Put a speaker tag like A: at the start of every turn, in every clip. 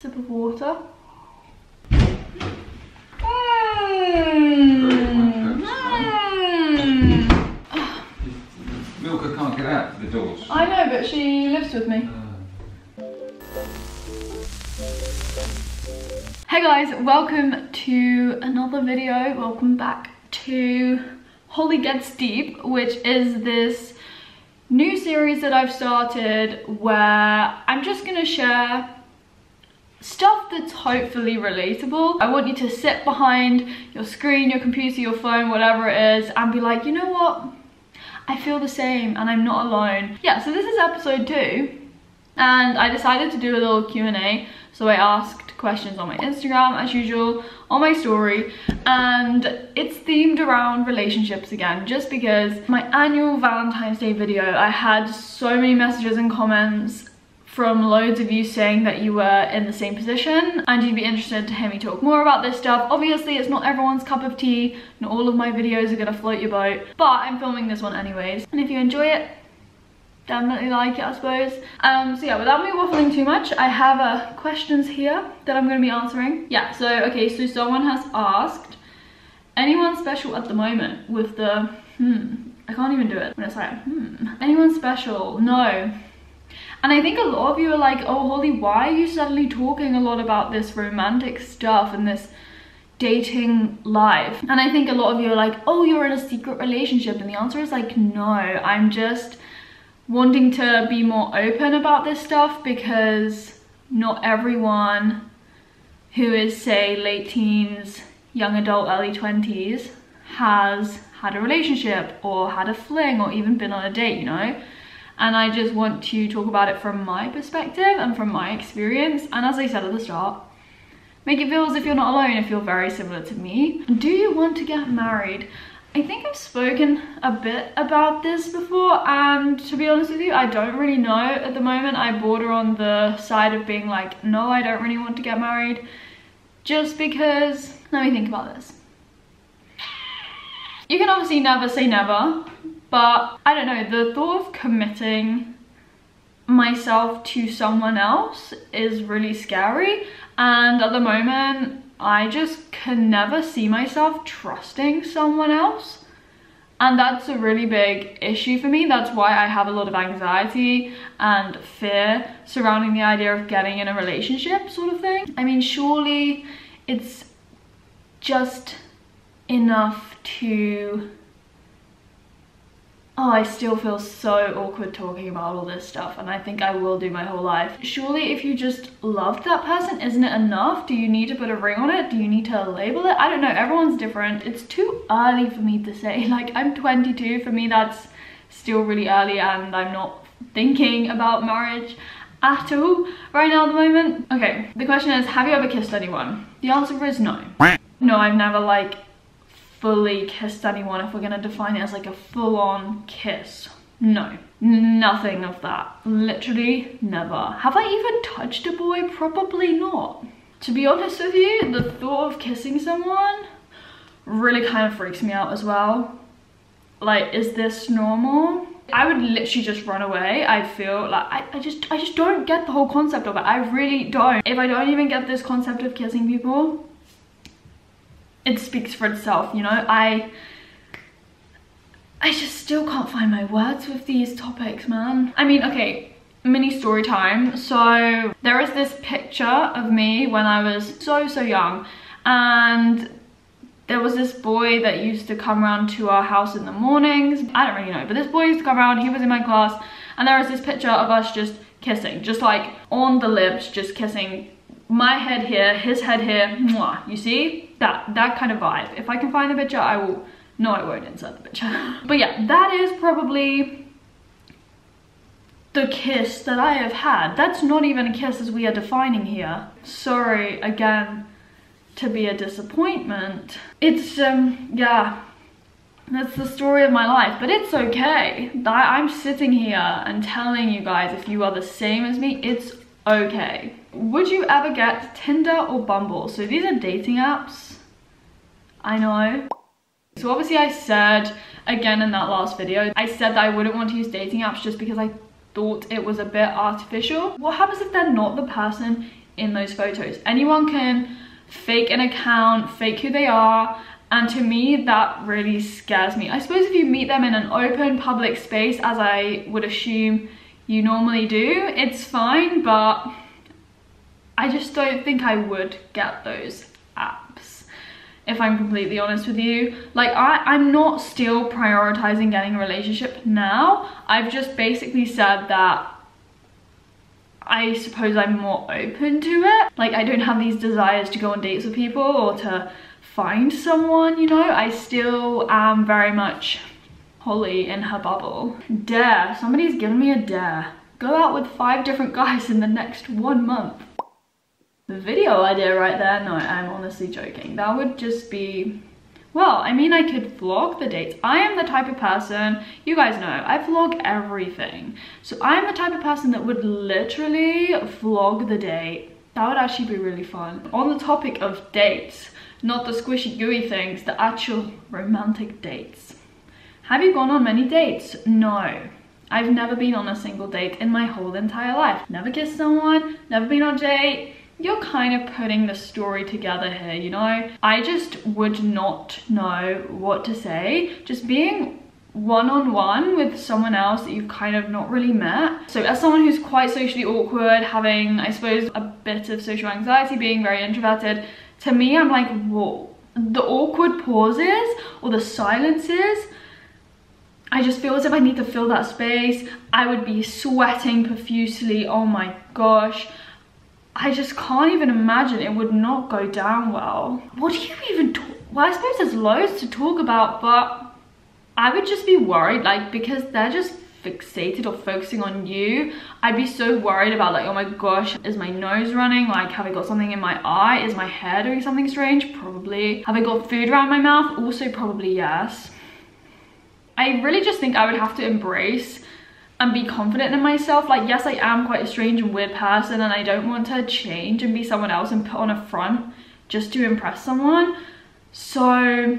A: Sip of water.
B: Milka can't get out the doors.
A: I know, but she lives with me. Hey guys, welcome to another video. Welcome back to Holly Gets Deep, which is this new series that I've started where I'm just gonna share stuff that's hopefully relatable. I want you to sit behind your screen, your computer, your phone, whatever it is, and be like, you know what? I feel the same and I'm not alone. Yeah, so this is episode 2 and I decided to do a little Q&A. So I asked questions on my Instagram as usual, on my story, and it's themed around relationships again, just because my annual Valentine's Day video, I had so many messages and comments from loads of you saying that you were in the same position and you'd be interested to hear me talk more about this stuff. Obviously, it's not everyone's cup of tea, not all of my videos are gonna float your boat, but I'm filming this one anyways. And if you enjoy it, definitely like it, I suppose. So yeah, without me waffling too much, I have questions here that I'm gonna be answering. Yeah, so okay, so someone has asked, anyone special at the moment with the, I can't even do it when it's like, anyone special? No. And I think a lot of you are like, oh Holly, why are you suddenly talking a lot about this romantic stuff and this dating life? And I think a lot of you are like, oh, you're in a secret relationship. And the answer is like, no, I'm just wanting to be more open about this stuff because not everyone who is, say, late teens, young adult, early 20s has had a relationship or had a fling or even been on a date, you know? And I just want to talk about it from my perspective and from my experience. And as I said at the start, make it feel as if you're not alone, if you're very similar to me. Do you want to get married? I think I've spoken a bit about this before, and to be honest with you, I don't really know at the moment. I border on the side of being like, no, I don't really want to get married, just because, let me think about this. You can obviously never say never, but I don't know, the thought of committing myself to someone else is really scary. And at the moment, I just can never see myself trusting someone else. And that's a really big issue for me. That's why I have a lot of anxiety and fear surrounding the idea of getting in a relationship sort of thing. I mean, surely it's just enough to... Oh, I still feel so awkward talking about all this stuff, and I think I will do my whole life. Surely if you just loved that person, isn't it enough? Do you need to put a ring on it? Do you need to label it? I don't know, everyone's different. It's too early for me to say. Like, I'm 22, for me that's still really early, and I'm not thinking about marriage at all right now at the moment. Okay, the question is, have you ever kissed anyone? The answer is no. No, I've never like fully kissed anyone, if we're gonna define it as like a full-on kiss. No, nothing of that. Literally never. Have I even touched a boy? Probably not. To be honest with you, the thought of kissing someone really kind of freaks me out as well. Like, is this normal? I would literally just run away. I feel like I just don't get the whole concept of it. I really don't. If I don't even get this concept of kissing people, it speaks for itself, you know? I just still can't find my words with these topics, man. I mean, okay, mini story time. So there is this picture of me when I was so young, and there was this boy that used to come around to our house in the mornings. I don't really know, but this boy used to come around, he was in my class, and there was this picture of us just kissing, just like on the lips, just kissing. My head here, his head here, mwah, you see? That kind of vibe. If I can find the picture, I will. No, I won't insert the picture. But yeah, that is probably the kiss that I have had. That's not even a kiss as we are defining here. Sorry, again, to be a disappointment. It's, yeah, that's the story of my life, but it's okay. I'm sitting here and telling you guys, if you are the same as me, it's okay. Would you ever get Tinder or Bumble? So these are dating apps, I know. So obviously I said, again in that last video, I said that I wouldn't want to use dating apps just because I thought it was a bit artificial. What happens if they're not the person in those photos. Anyone can fake an account, fake who they are, and to me that really scares me. I suppose if you meet them in an open public space, as I would assume you normally do, it's fine, but I just don't think I would get those apps, if I'm completely honest with you. Like, I'm not still prioritizing getting a relationship now. I've just basically said that I suppose I'm more open to it. Like, I don't have these desires to go on dates with people or to find someone, you know. I still am very much Holly in her bubble. Dare. Somebody's given me a dare. Go out with 5 different guys in the next 1 month. The video idea right there, no, I'm honestly joking. That would just be, well, I mean, I could vlog the dates. I am the type of person, you guys know, I vlog everything. So I'm the type of person that would literally vlog the date. That would actually be really fun. On the topic of dates, not the squishy gooey things, the actual romantic dates. Have you gone on many dates? No. I've never been on a single date in my whole entire life. Never kissed someone, never been on a date. You're kind of putting the story together here, you know? I just would not know what to say. Just being one-on-one with someone else that you've kind of not really met. So as someone who's quite socially awkward, having, I suppose, a bit of social anxiety, being very introverted, to me, I'm like, whoa. The awkward pauses or the silences, I just feel as if I need to fill that space. I would be sweating profusely, oh my gosh. I just can't even imagine it would not go down well. What do you even talk? Well, I suppose there's loads to talk about, but I would just be worried, like, because they're just fixated or focusing on you. I'd be so worried about, like, oh my gosh, is my nose running? Like, have I got something in my eye? Is my hair doing something strange? Probably. Have I got food around my mouth? Also probably yes. I really just think I would have to embrace and be confident in myself. Like, yes, I am quite a strange and weird person, and I don't want to change and be someone else and put on a front just to impress someone. So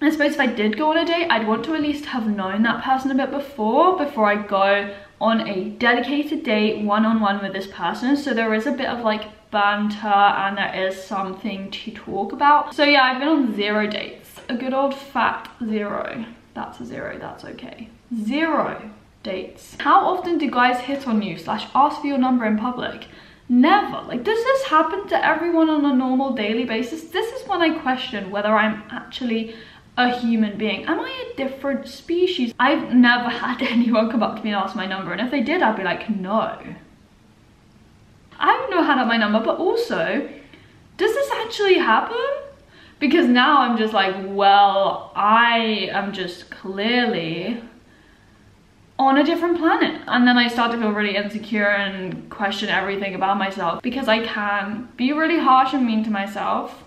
A: I suppose if I did go on a date, I'd want to at least have known that person a bit before I go on a dedicated date one-on-one with this person. So there is a bit of like banter and there is something to talk about. So yeah, I've been on 0 dates. A good old fat 0. That's a 0, that's okay. 0 dates. How often do guys hit on you / ask for your number in public? Never. Like, does this happen to everyone on a normal daily basis? This is when I question whether I'm actually a human being. Am I a different species? I've never had anyone come up to me and ask my number, and if they did, I'd be like, no. I don't know how to have my number, but also, does this actually happen? Because now I'm just like, well, I am just clearly on a different planet. And then I start to feel really insecure and question everything about myself, because I can be really harsh and mean to myself.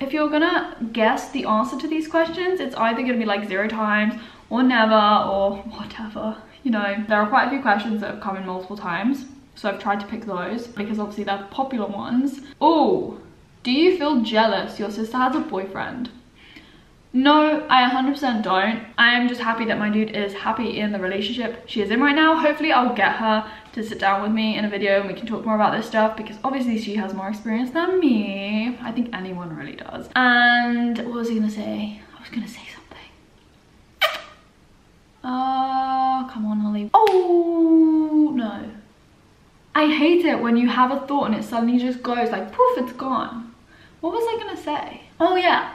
A: If you're gonna guess the answer to these questions, it's either gonna be like 0 times or never or whatever. You know, there are quite a few questions that have come in multiple times, so I've tried to pick those because obviously they're popular ones. Oh, do you feel jealous your sister has a boyfriend? No, I 100% don't. I am just happy that my dude is happy in the relationship she is in right now. Hopefully I'll get her to sit down with me in a video and we can talk more about this stuff, because obviously she has more experience than me. I think anyone really does. And what was I gonna say? I was gonna say something. Come on, Holly. Oh, no. I hate it when you have a thought and it suddenly just goes like poof, it's gone. What was I gonna say? Oh yeah.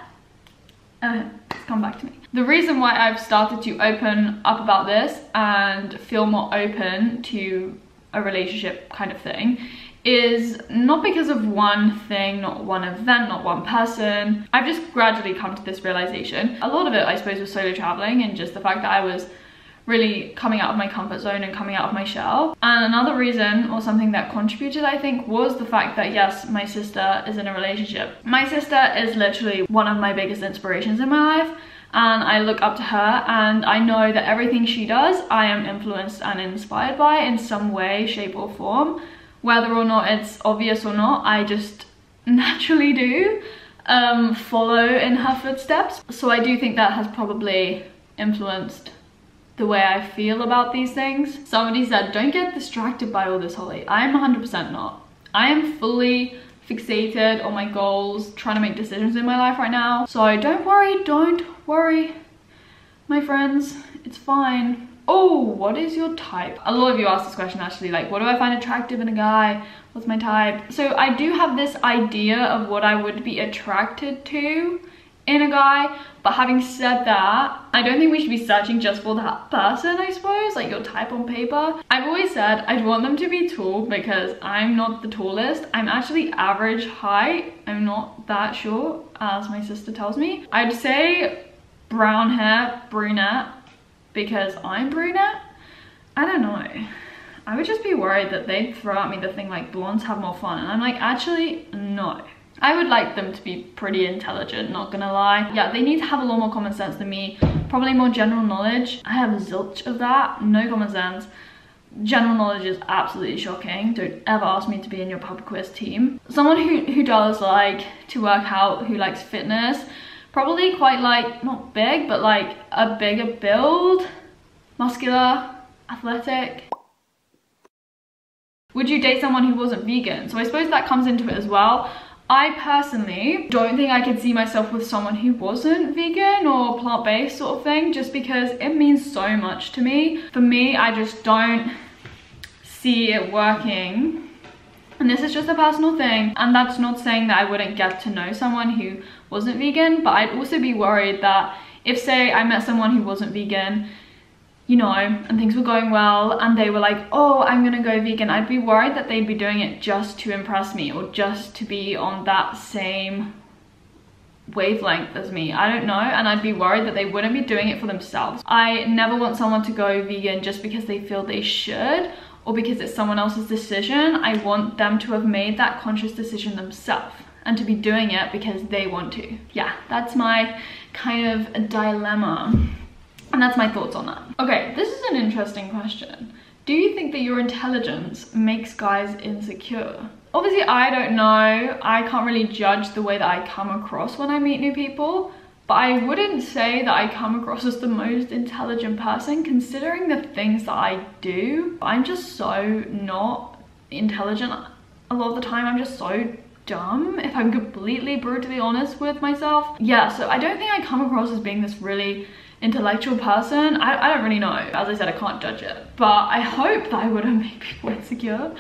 A: It's come back to me. The reason why I've started to open up about this and feel more open to a relationship kind of thing is not because of one thing, not one event, not one person. I've just gradually come to this realization. A lot of it, I suppose, was solo traveling and just the fact that I was really coming out of my comfort zone and coming out of my shell. And another reason, or something that contributed, I think, was the fact that yes, my sister is in a relationship. My sister is literally one of my biggest inspirations in my life, and I look up to her, and I know that everything she does, I am influenced and inspired by in some way, shape or form. Whether or not it's obvious or not, I just naturally do follow in her footsteps. So I do think that has probably influenced the way I feel about these things. Somebody said, don't get distracted by all this, Holly. I'm 100% not. I am fully fixated on my goals, trying to make decisions in my life right now. So don't worry, my friends, it's fine. Oh, what is your type? A lot of you asked this question actually, like, what do I find attractive in a guy? What's my type? So I do have this idea of what I would be attracted to in a guy, but having said that, I don't think we should be searching just for that person, I suppose, like your type on paper. I've always said I'd want them to be tall because I'm not the tallest. I'm actually average height. I'm not that short, as my sister tells me. I'd say brown hair, brunette, because I'm brunette. I don't know. I would just be worried that they'd throw at me the thing like blondes have more fun, and I'm like, actually, no. I would like them to be pretty intelligent, not gonna lie. Yeah, they need to have a lot more common sense than me. Probably more general knowledge. I have zilch of that, no common sense. General knowledge is absolutely shocking. Don't ever ask me to be in your pub quiz team. Someone who does like to work out, who likes fitness, probably quite like, not big, but like a bigger build, muscular, athletic. Would you date someone who wasn't vegan? So I suppose that comes into it as well. I personally don't think I could see myself with someone who wasn't vegan or plant-based sort of thing, just because it means so much to me. For me, I just don't see it working. And this is just a personal thing. And that's not saying that I wouldn't get to know someone who wasn't vegan, but I'd also be worried that if, say, I met someone who wasn't vegan, you know, and things were going well and they were like, oh, I'm gonna go vegan, I'd be worried that they'd be doing it just to impress me or just to be on that same wavelength as me. I don't know, and I'd be worried that they wouldn't be doing it for themselves. I never want someone to go vegan just because they feel they should or because it's someone else's decision. I want them to have made that conscious decision themselves and to be doing it because they want to. Yeah, that's my kind of a dilemma. And that's my thoughts on that. Okay, this is an interesting question. Do you think that your intelligence makes guys insecure? Obviously, I don't know. I can't really judge the way that I come across when I meet new people, but I wouldn't say that I come across as the most intelligent person considering the things that I do. I'm just so not intelligent. A lot of the time, I'm just so dumb, if I'm completely brutally honest with myself. Yeah, so I don't think I come across as being this really intellectual person. I don't really know. As I said, I can't judge it, but I hope that I wouldn't make people insecure.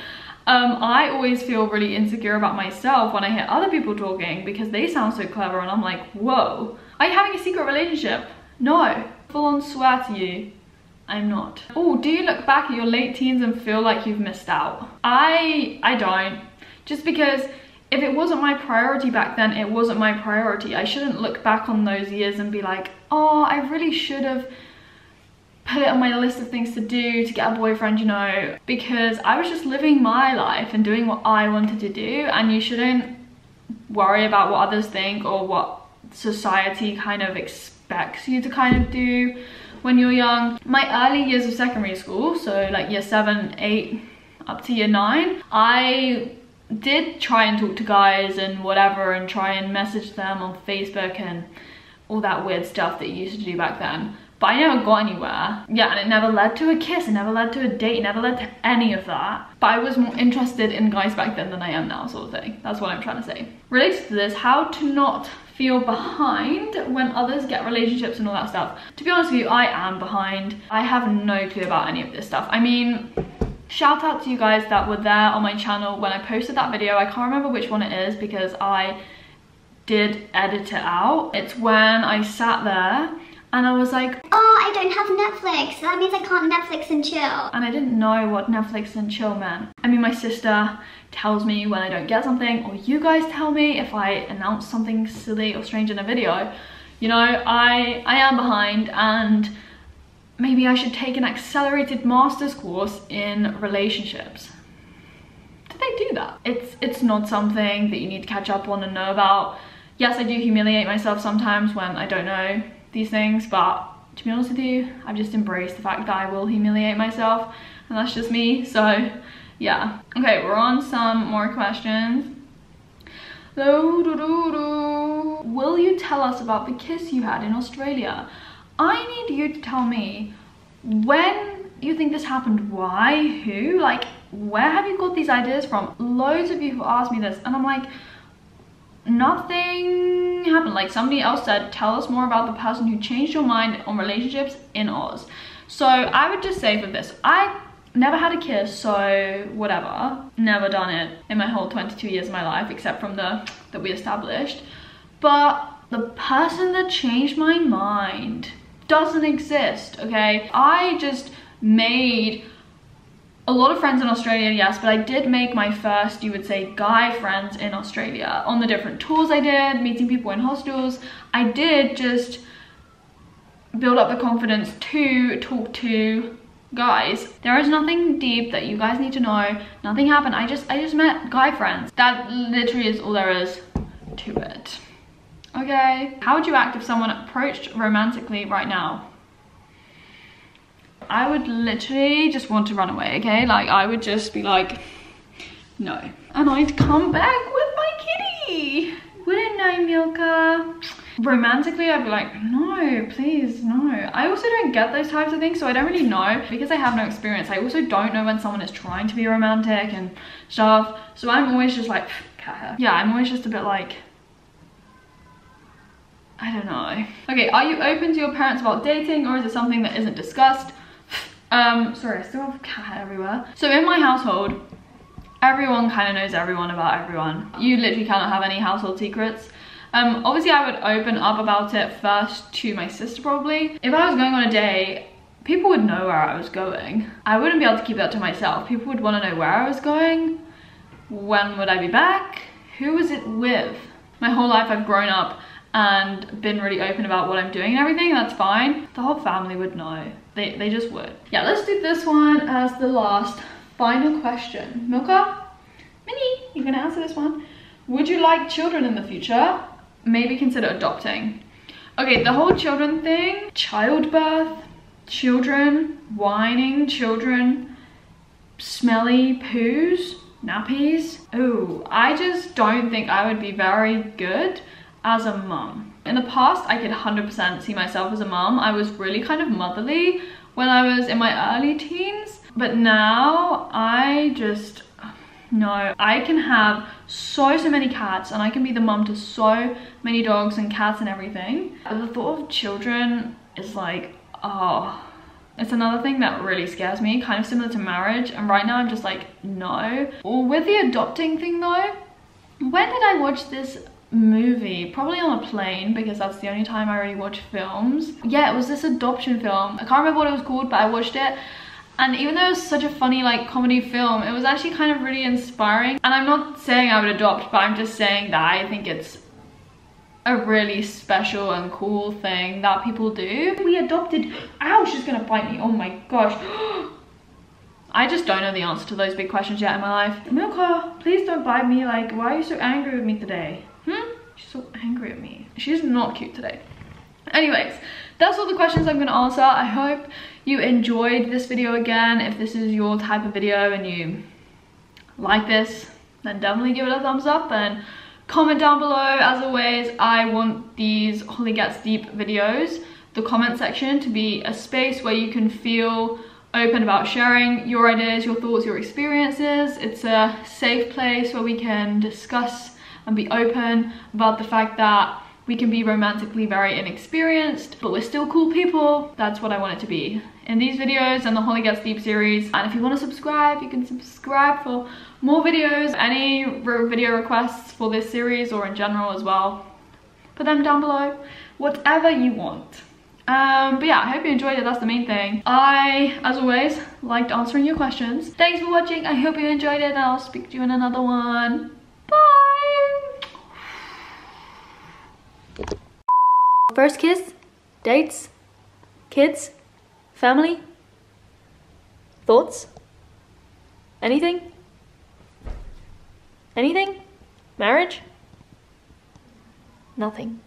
A: I always feel really insecure about myself when I hear other people talking because they sound so clever and I'm like, whoa, are you having a secret relationship? No, full on swear to you, I'm not. Oh, do you look back at your late teens and feel like you've missed out? I don't, just because if it wasn't my priority back then, it wasn't my priority. I shouldn't look back on those years and be like, oh, I really should have put it on my list of things to do to get a boyfriend, you know, because I was just living my life and doing what I wanted to do, and you shouldn't worry about what others think or what society kind of expects you to kind of do when you're young. My early years of secondary school, so like year 7, 8, up to year 9, I did try and talk to guys and whatever and try and message them on Facebook and all that weird stuff that you used to do back then, but I never got anywhere. Yeah, and it never led to a kiss, it never led to a date, it never led to any of that. But I was more interested in guys back then than I am now, sort of thing. That's what I'm trying to say. Related to this, how to not feel behind when others get relationships and all that stuff. To be honest with you, I am behind. I have no clue about any of this stuff. I mean, shout out to you guys that were there on my channel when I posted that video. I can't remember which one it is because I did edit it out. It's when I sat there and I was like,
C: oh, I don't have Netflix, so that means I can't Netflix and chill.
A: And I didn't know what Netflix and chill meant. I mean, my sister tells me when I don't get something, or you guys tell me if I announce something silly or strange in a video. You know, I am behind, and maybe I should take an accelerated master's course in relationships. Do they do that? It's not something that you need to catch up on and know about. Yes, I do humiliate myself sometimes when I don't know these things, but to be honest with you, I've just embraced the fact that I will humiliate myself, and that's just me. So yeah. Okay, we're on some more questions. Will you tell us about the kiss you had in Australia? I need you to tell me when you think this happened, why, who, like where have you got these ideas from? Loads of you who asked me this, and I'm like, nothing happened. Like, somebody else said, tell us more about the person who changed your mind on relationships in Oz. So I would just say for this, I never had a kiss, so whatever. Never done it in my whole 22 years of my life, except from that we established. But the person that changed my mind doesn't exist, okay? I just made a lot of friends in Australia, yes, but I did make my first, you would say, guy friends in Australia. On the different tours I did, meeting people in hostels, I did just build up the confidence to talk to guys. There is nothing deep that you guys need to know. Nothing happened. I just met guy friends. That literally is all there is to it. Okay. How would you act if someone approached romantically right now? I would literally just want to run away, okay? Like, I would just be like, no. And I'd come back with my kitty. Wouldn't know, Milka. Romantically, I'd be like, no, please, no. I also don't get those types of things, so I don't really know. Because I have no experience, I also don't know when someone is trying to be romantic and stuff. So I'm always just like, cat hair. Yeah, I'm always just a bit like, I don't know. Okay, are you open to your parents about dating, or is it something that isn't discussed? Sorry, I still have cat hair everywhere. So in my household, everyone kind of knows everyone about everyone. You literally cannot have any household secrets. Obviously I would open up about it first to my sister probably. If I was going on a date, people would know where I was going. I wouldn't be able to keep that to myself. People would want to know where I was going, when would I be back, who was it with. My whole life I've grown up and been really open about what I'm doing and everything, that's fine. The whole family would know. They just would. Yeah, let's do this one as the last final question. Milka, Minnie, you're gonna answer this one. Would you like children in the future? Maybe consider adopting. Okay, the whole children thing, childbirth, children, whining children, smelly poos, nappies. Oh, I just don't think I would be very good as a mum. In the past, I could 100% see myself as a mum. I was really kind of motherly when I was in my early teens, but now I just, no. I can have so many cats, and I can be the mum to so many dogs and cats and everything. The thought of children is like, oh, it's another thing that really scares me, kind of similar to marriage, and right now I'm just like, no. With the adopting thing though, when did I watch this movie? Probably on a plane, because that's the only time I really watch films. Yeah, it was this adoption film. I can't remember what it was called, but I watched it, and even though it was such a funny like comedy film, it was actually kind of really inspiring. And I'm not saying I would adopt, but I'm just saying that I think it's a really special and cool thing that people do. We adopted, ow, she's gonna bite me, oh my gosh. I just don't know the answer to those big questions yet in my life. Milka, please don't bite me. Like, why are you so angry with me today? She's so angry at me. She's not cute today. Anyways, that's all the questions I'm gonna answer. I hope you enjoyed this video again. If this is your type of video and you like this, then definitely give it a thumbs up and comment down below. As always, I want these Holly Gets Deep videos, the comment section, to be a space where you can feel open about sharing your ideas, your thoughts, your experiences. It's a safe place where we can discuss and be open about the fact that we can be romantically very inexperienced, but we're still cool people. That's what I want it to be in these videos and the Holly Gets Deep series. And if you want to subscribe, you can subscribe for more videos. Any video requests for this series or in general as well, put them down below. Whatever you want. But yeah, I hope you enjoyed it. That's the main thing. I, as always, liked answering your questions. Thanks for watching. I hope you enjoyed it, and I'll speak to you in another one. First kiss, dates, kids, family, thoughts, anything? Anything? Marriage? Nothing.